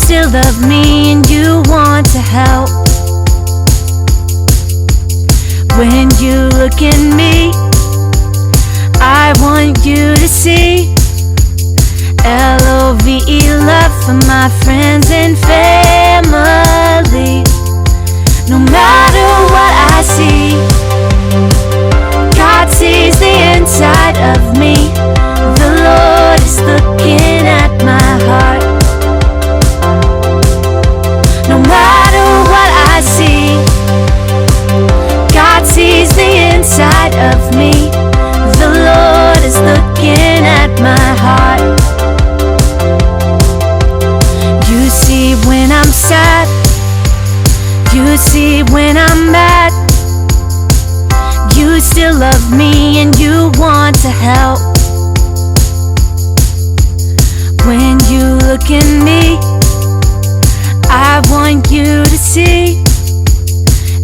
still love me and you want to help. When you look at me, I want you to see LOVE, love for my friends and family. No matter what I see, God sees the inside of me. The Lord is looking at my heart. No matter what I see, God sees the inside of me. The Lord is looking at my heart. You see when I'm sad, you see when I'm mad. You still love me and you want to help. When you look at me, I want you to see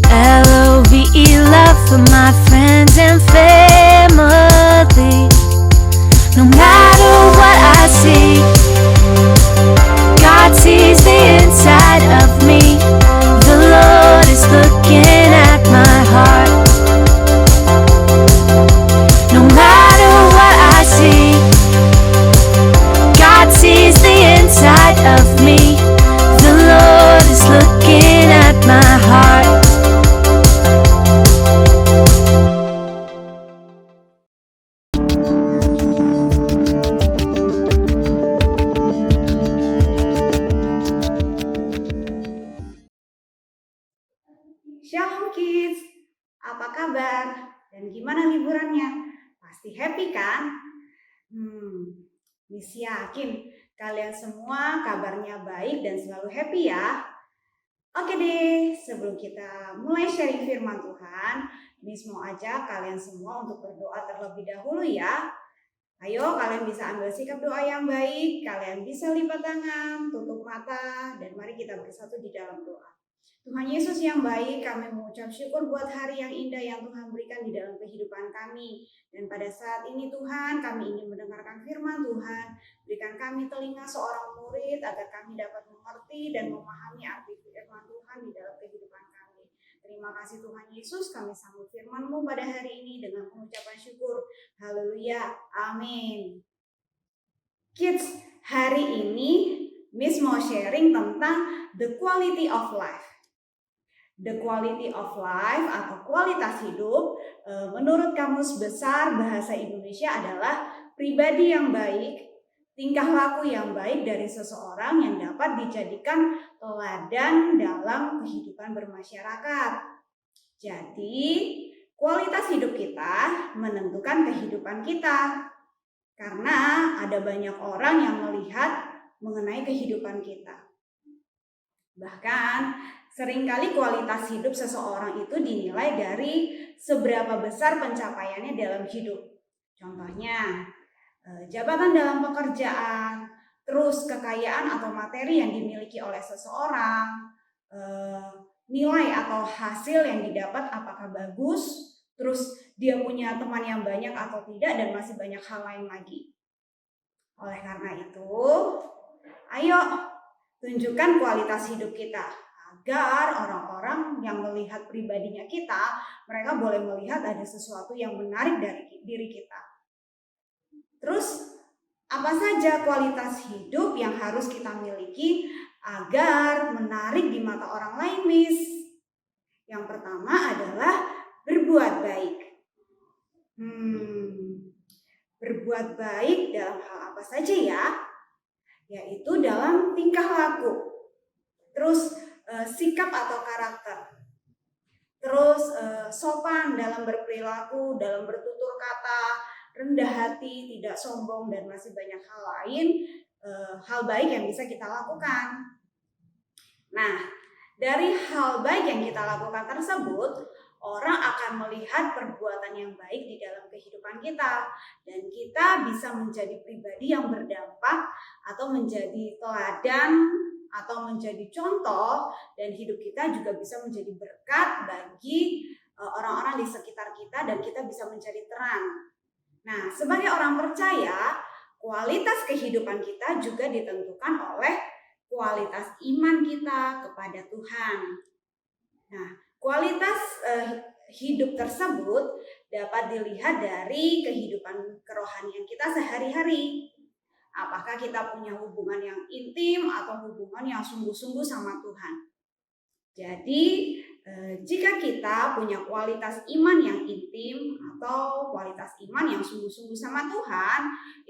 LOVE, love for my friends and family. No matter what I see, God sees the inside of me. The Lord is looking at my heart. No matter what I see, God sees the inside of me. The Lord is looking at my heart. Shalom kids, apa kabar? Dan gimana liburannya? Pasti happy kan? Miss yakin kalian semua kabarnya baik dan selalu happy ya. Oke deh, sebelum kita mulai sharing firman Tuhan, Miss mau ajak kalian semua untuk berdoa terlebih dahulu ya. Ayo kalian bisa ambil sikap doa yang baik, kalian bisa lipat tangan, tutup mata, dan mari kita bersatu di dalam doa. Tuhan Yesus yang baik, kami mengucap syukur buat hari yang indah yang Tuhan berikan di dalam kehidupan kami. Dan pada saat ini Tuhan, kami ingin mendengarkan firman Tuhan. Berikan kami telinga seorang murid agar kami dapat mengerti dan memahami arti firman Tuhan di dalam kehidupan kami. Terima kasih Tuhan Yesus, kami sambut firman-Mu pada hari ini dengan pengucapan syukur. Haleluya, amin. Kids, hari ini Miss mau sharing tentang the quality of life. The quality of life atau kualitas hidup menurut Kamus Besar Bahasa Indonesia adalah pribadi yang baik, tingkah laku yang baik dari seseorang yang dapat dijadikan teladan dalam kehidupan bermasyarakat. Jadi, kualitas hidup kita menentukan kehidupan kita. Karena ada banyak orang yang melihat mengenai kehidupan kita. Bahkan, seringkali kualitas hidup seseorang itu dinilai dari seberapa besar pencapaiannya dalam hidup. Contohnya, jabatan dalam pekerjaan, terus kekayaan atau materi yang dimiliki oleh seseorang, nilai atau hasil yang didapat apakah bagus, terus dia punya teman yang banyak atau tidak, dan masih banyak hal lain lagi. Oleh karena itu, ayo tunjukkan kualitas hidup kita agar orang-orang yang melihat pribadinya kita, mereka boleh melihat ada sesuatu yang menarik dari diri kita. Terus, apa saja kualitas hidup yang harus kita miliki agar menarik di mata orang lain, Miss? Yang pertama adalah berbuat baik. Berbuat baik dalam hal apa saja ya? Yaitu dalam tingkah laku, terus sikap atau karakter, terus sopan dalam berperilaku, dalam bertutur kata, rendah hati, tidak sombong, dan masih banyak hal lain, hal baik yang bisa kita lakukan. Nah, dari hal baik yang kita lakukan tersebut, orang akan melihat perbuatan yang baik di dalam kehidupan kita, dan kita bisa menjadi pribadi yang berdampak atau menjadi teladan atau menjadi contoh, dan hidup kita juga bisa menjadi berkat bagi orang-orang di sekitar kita, dan kita bisa menjadi terang. Nah, sebagai orang percaya, kualitas kehidupan kita juga ditentukan oleh kualitas iman kita kepada Tuhan. Nah, kualitas hidup tersebut dapat dilihat dari kehidupan kerohanian kita sehari-hari. Apakah kita punya hubungan yang intim atau hubungan yang sungguh-sungguh sama Tuhan. Jadi, jika kita punya kualitas iman yang intim atau kualitas iman yang sungguh-sungguh sama Tuhan,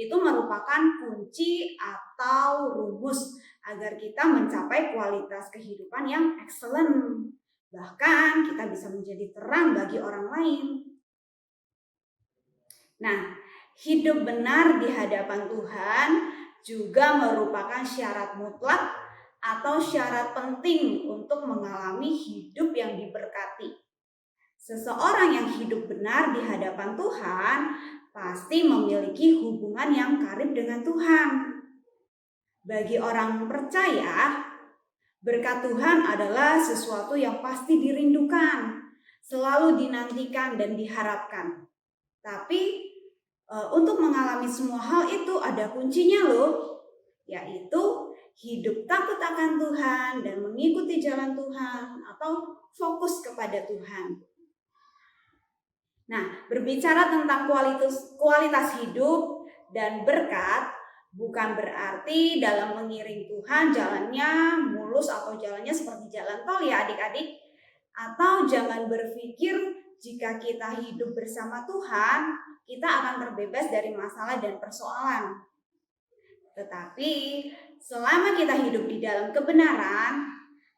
itu merupakan kunci atau rumus agar kita mencapai kualitas kehidupan yang excellent. Bahkan kita bisa menjadi terang bagi orang lain. Nah, hidup benar di hadapan Tuhan juga merupakan syarat mutlak atau syarat penting untuk mengalami hidup yang diberkati. Seseorang yang hidup benar di hadapan Tuhan pasti memiliki hubungan yang karib dengan Tuhan. Bagi orang percaya, berkat Tuhan adalah sesuatu yang pasti dirindukan, selalu dinantikan dan diharapkan. Tapi untuk mengalami semua hal itu ada kuncinya loh, yaitu hidup takut akan Tuhan dan mengikuti jalan Tuhan atau fokus kepada Tuhan. Nah, berbicara tentang kualitas hidup dan berkat bukan berarti dalam mengiring Tuhan jalannya mulus atau jalannya seperti jalan tol ya adik-adik. Atau jangan berpikir jika kita hidup bersama Tuhan, kita akan terbebas dari masalah dan persoalan. Tetapi selama kita hidup di dalam kebenaran,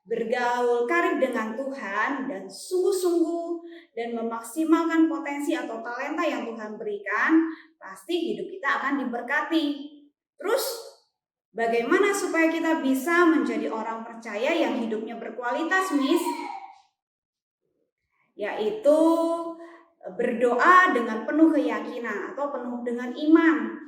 bergaul karib dengan Tuhan dan sungguh-sungguh dan memaksimalkan potensi atau talenta yang Tuhan berikan, pasti hidup kita akan diberkati. Terus bagaimana supaya kita bisa menjadi orang percaya yang hidupnya berkualitas, Miss? Yaitu berdoa dengan penuh keyakinan atau penuh dengan iman.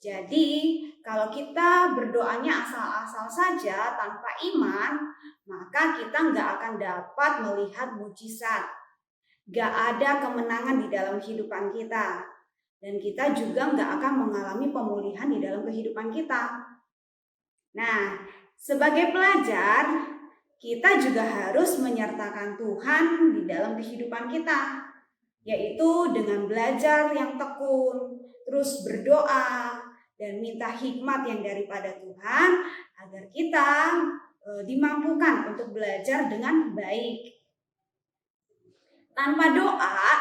Jadi kalau kita berdoanya asal-asal saja tanpa iman, maka kita nggak akan dapat melihat mujizat. Nggak ada kemenangan di dalam kehidupan kita. Dan kita juga nggak akan mengalami pemulihan di dalam kehidupan kita. Nah, sebagai pelajar, kita juga harus menyertakan Tuhan di dalam kehidupan kita. Yaitu dengan belajar yang tekun, terus berdoa, dan minta hikmat yang daripada Tuhan agar kita dimampukan untuk belajar dengan baik. Tanpa doa,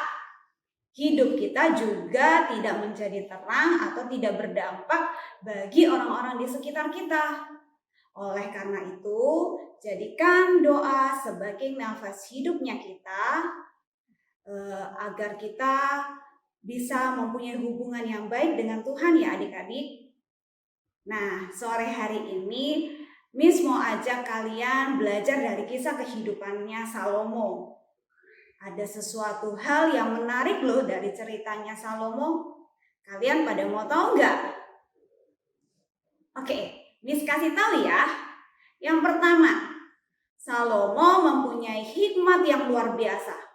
hidup kita juga tidak menjadi terang atau tidak berdampak bagi orang-orang di sekitar kita. Oleh karena itu, jadikan doa sebagai nafas hidupnya kita agar kita bisa mempunyai hubungan yang baik dengan Tuhan ya adik-adik. Nah, sore hari ini Miss mau ajak kalian belajar dari kisah kehidupannya Salomo. Ada sesuatu hal yang menarik loh dari ceritanya Salomo. Kalian pada mau tahu nggak? Oke, Miss kasih tahu ya. Yang pertama, Salomo mempunyai hikmat yang luar biasa.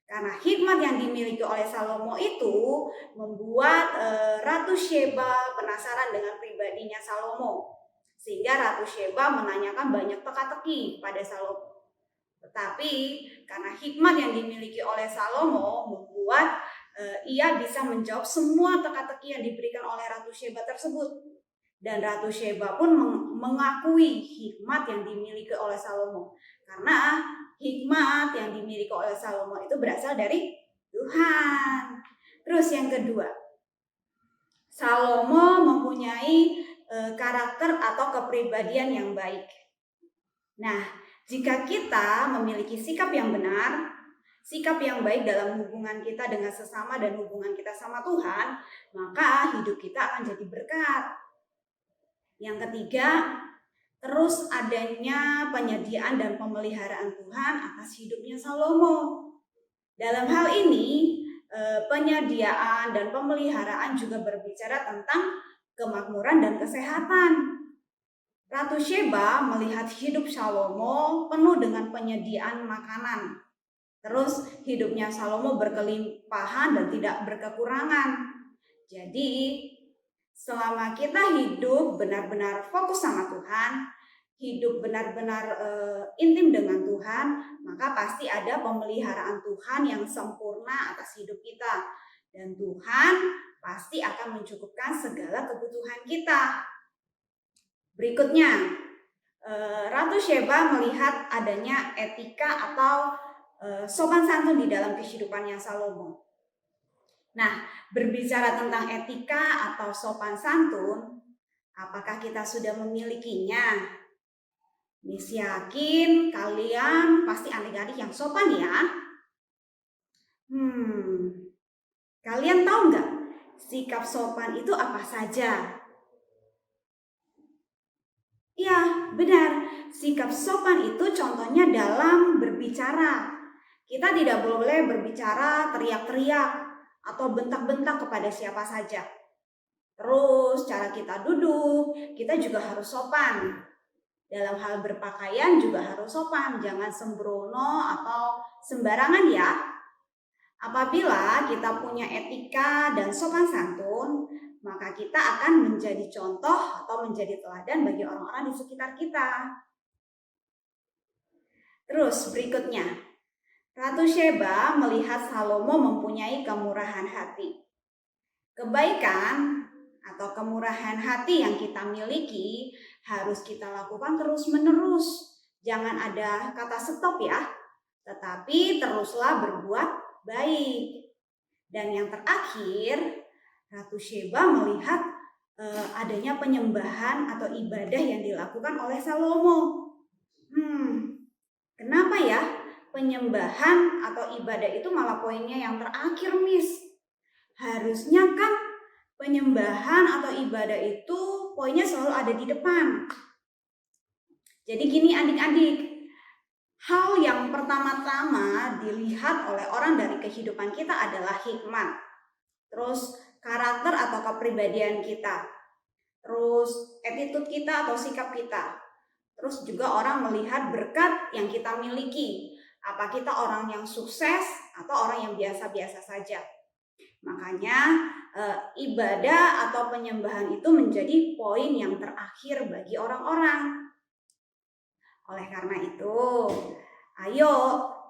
Karena hikmat yang dimiliki oleh Salomo itu membuat Ratu Sheba penasaran dengan pribadinya Salomo. Sehingga Ratu Sheba menanyakan banyak teka-teki pada Salomo. Tetapi karena hikmat yang dimiliki oleh Salomo membuat ia bisa menjawab semua teka-teki yang diberikan oleh Ratu Sheba tersebut. Dan Ratu Sheba pun mengakui hikmat yang dimiliki oleh Salomo. Karena hikmat yang dimiliki oleh Salomo itu berasal dari Tuhan. Terus yang kedua, Salomo mempunyai karakter atau kepribadian yang baik. Nah, jika kita memiliki sikap yang benar, sikap yang baik dalam hubungan kita dengan sesama dan hubungan kita sama Tuhan, maka hidup kita akan jadi berkat. Yang ketiga, terus adanya penyediaan dan pemeliharaan Tuhan atas hidupnya Salomo. Dalam hal ini, penyediaan dan pemeliharaan juga berbicara tentang kemakmuran dan kesehatan. Ratu Sheba melihat hidup Salomo penuh dengan penyediaan makanan. Terus hidupnya Salomo berkelimpahan dan tidak berkekurangan. Jadi selama kita hidup benar-benar fokus sama Tuhan, hidup benar-benar intim dengan Tuhan, maka pasti ada pemeliharaan Tuhan yang sempurna atas hidup kita. Dan Tuhan pasti akan mencukupkan segala kebutuhan kita. Berikutnya, Ratu Sheba melihat adanya etika atau sopan santun di dalam kehidupannya Salomo. Nah, berbicara tentang etika atau sopan santun, apakah kita sudah memilikinya? Miss yakin kalian pasti adik-adik yang sopan ya. Kalian tahu nggak sikap sopan itu apa saja? Ya, benar. Sikap sopan itu contohnya dalam berbicara. Kita tidak boleh berbicara teriak-teriak atau bentak-bentak kepada siapa saja. Terus cara kita duduk, kita juga harus sopan. Dalam hal berpakaian juga harus sopan, jangan sembrono atau sembarangan ya. Apabila kita punya etika dan sopan santun, maka kita akan menjadi contoh atau menjadi teladan bagi orang-orang di sekitar kita. Terus berikutnya, Ratu Sheba melihat Salomo mempunyai kemurahan hati. Kebaikan atau kemurahan hati yang kita miliki harus kita lakukan terus-menerus. Jangan ada kata stop ya, tetapi teruslah berbuat baik. Dan yang terakhir, Ratu Sheba melihat adanya penyembahan atau ibadah yang dilakukan oleh Salomo. Kenapa ya penyembahan atau ibadah itu malah poinnya yang terakhir, Miss? Harusnya kan penyembahan atau ibadah itu poinnya selalu ada di depan. Jadi gini adik-adik, hal yang pertama-tama dilihat oleh orang dari kehidupan kita adalah hikmat. Terus karakter atau kepribadian kita. Terus attitude kita atau sikap kita. Terus juga orang melihat berkat yang kita miliki. Apa kita orang yang sukses atau orang yang biasa-biasa saja. Makanya ibadah atau penyembahan itu menjadi poin yang terakhir bagi orang-orang. Oleh karena itu, ayo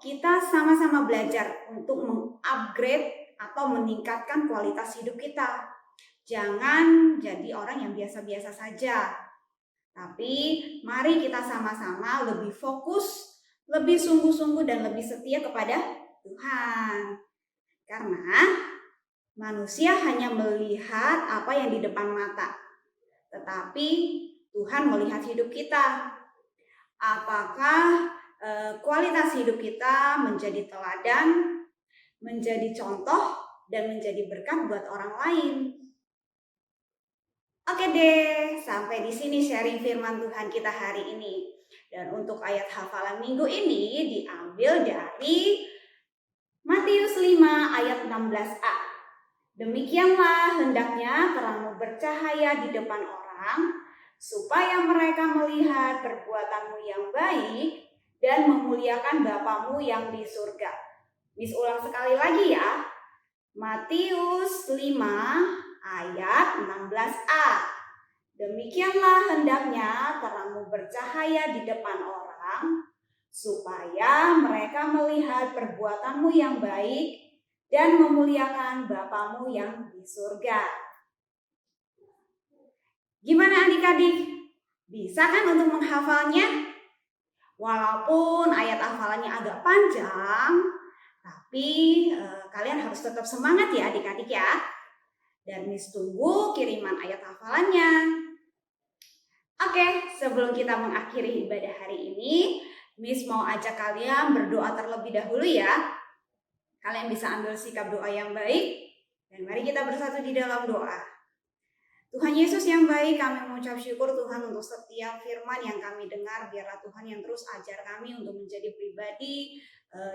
kita sama-sama belajar untuk mengupgrade atau meningkatkan kualitas hidup kita. Jangan jadi orang yang biasa-biasa saja. Tapi mari kita sama-sama lebih fokus, lebih sungguh-sungguh dan lebih setia kepada Tuhan. Karena manusia hanya melihat apa yang di depan mata, tetapi Tuhan melihat hidup kita. Apakah kualitas hidup kita menjadi teladan, menjadi contoh, dan menjadi berkat buat orang lain? Oke deh, sampai di sini sharing firman Tuhan kita hari ini. Dan untuk ayat hafalan minggu ini diambil dari Matius 5 ayat 16a. Demikianlah hendaknya terangmu bercahaya di depan orang, supaya mereka melihat perbuatanmu yang baik dan memuliakan Bapamu yang di surga. Miss ulang sekali lagi ya. Matius 5 ayat 16a. Demikianlah hendaknya terangmu bercahaya di depan orang, supaya mereka melihat perbuatanmu yang baik dan memuliakan Bapamu yang di surga. Gimana adik-adik? Bisa kan untuk menghafalnya? Walaupun ayat hafalannya agak panjang, tapi kalian harus tetap semangat ya adik-adik ya. Dan Miss tunggu kiriman ayat hafalannya. Oke, sebelum kita mengakhiri ibadah hari ini, Miss mau ajak kalian berdoa terlebih dahulu ya. Kalian bisa ambil sikap doa yang baik, dan mari kita bersatu di dalam doa. Tuhan Yesus yang baik, kami mengucap syukur Tuhan untuk setiap firman yang kami dengar. Biarlah Tuhan yang terus ajar kami untuk menjadi pribadi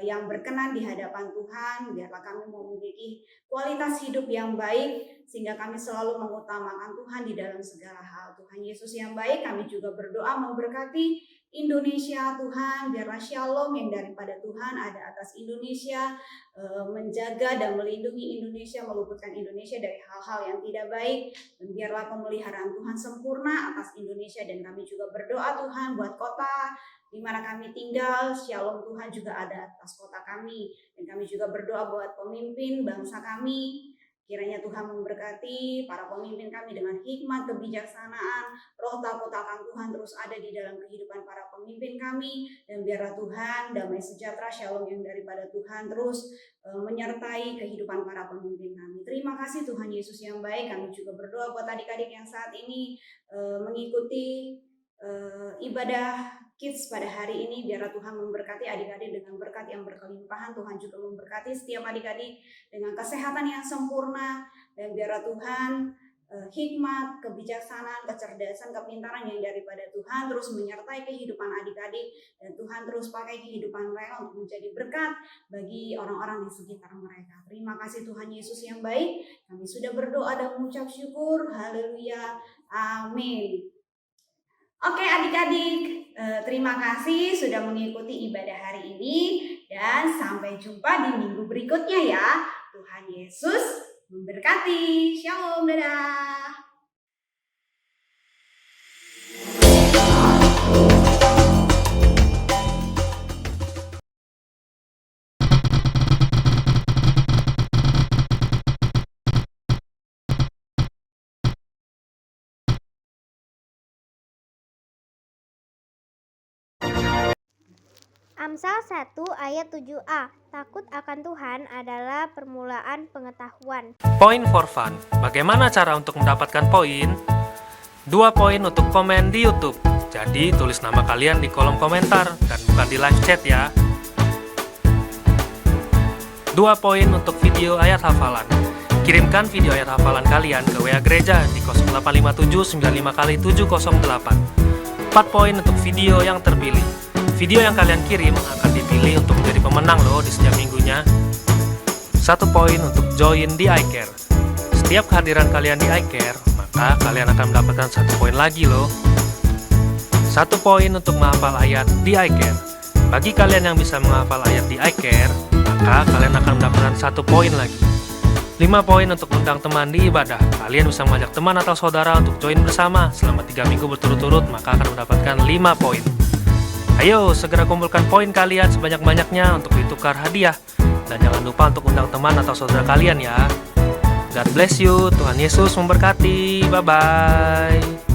yang berkenan di hadapan Tuhan. Biarlah kami memiliki kualitas hidup yang baik, sehingga kami selalu mengutamakan Tuhan di dalam segala hal. Tuhan Yesus yang baik, kami juga berdoa memberkati Indonesia Tuhan, biarlah shalom yang daripada Tuhan ada atas Indonesia, menjaga dan melindungi Indonesia, meluputkan Indonesia dari hal-hal yang tidak baik, dan biarlah pemeliharaan Tuhan sempurna atas Indonesia. Dan kami juga berdoa Tuhan buat kota di mana kami tinggal, shalom Tuhan juga ada atas kota kami, dan kami juga berdoa buat pemimpin bangsa kami. Kiranya Tuhan memberkati para pemimpin kami dengan hikmat, kebijaksanaan, roh takut akan Tuhan terus ada di dalam kehidupan para pemimpin kami. Dan biarlah Tuhan, damai sejahtera, shalom yang daripada Tuhan terus menyertai kehidupan para pemimpin kami. Terima kasih Tuhan Yesus yang baik. Kami juga berdoa buat adik-adik yang saat ini mengikuti ibadah Kids pada hari ini. Biarlah Tuhan memberkati adik-adik dengan berkat yang berkelimpahan. Tuhan juga memberkati setiap adik-adik dengan kesehatan yang sempurna. Dan biarlah Tuhan hikmat, kebijaksanaan, kecerdasan, kepintaran yang daripada Tuhan terus menyertai kehidupan adik-adik. Dan Tuhan terus pakai kehidupan mereka untuk menjadi berkat bagi orang-orang di sekitar mereka. Terima kasih Tuhan Yesus yang baik. Kami sudah berdoa dan mengucap syukur. Haleluya. Amin. Oke adik-adik, terima kasih sudah mengikuti ibadah hari ini, dan sampai jumpa di minggu berikutnya ya. Tuhan Yesus memberkati. Shalom, dadah. Amsal 1 ayat 7a. Takut akan Tuhan adalah permulaan pengetahuan. Point for fun. Bagaimana cara untuk mendapatkan poin? 2 poin untuk komen di YouTube. Jadi tulis nama kalian di kolom komentar dan bukan di live chat ya. 2 poin untuk video ayat hafalan. Kirimkan video ayat hafalan kalian ke WA gereja di 0857 95 kali 708. 4 poin untuk video yang terpilih. Video yang kalian kirim akan dipilih untuk menjadi pemenang loh di setiap minggunya. 1 poin untuk join di iCare. Setiap kehadiran kalian di iCare, maka kalian akan mendapatkan 1 poin lagi loh. 1 poin untuk menghafal ayat di iCare. Bagi kalian yang bisa menghafal ayat di iCare, maka kalian akan mendapatkan 1 poin lagi. 5 poin untuk undang teman di ibadah. Kalian bisa mengajak teman atau saudara untuk join bersama selama 3 minggu berturut-turut, maka akan mendapatkan 5 poin. Ayo segera kumpulkan poin kalian sebanyak-banyaknya untuk ditukar hadiah. Dan jangan lupa untuk undang teman atau saudara kalian ya. God bless you, Tuhan Yesus memberkati. Bye-bye.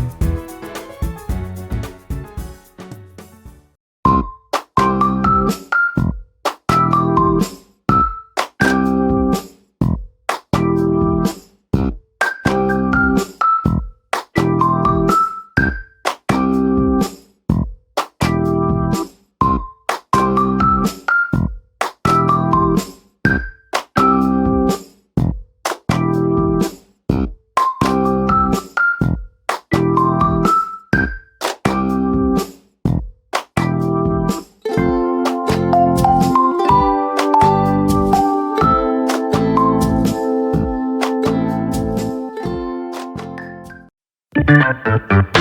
Thank you.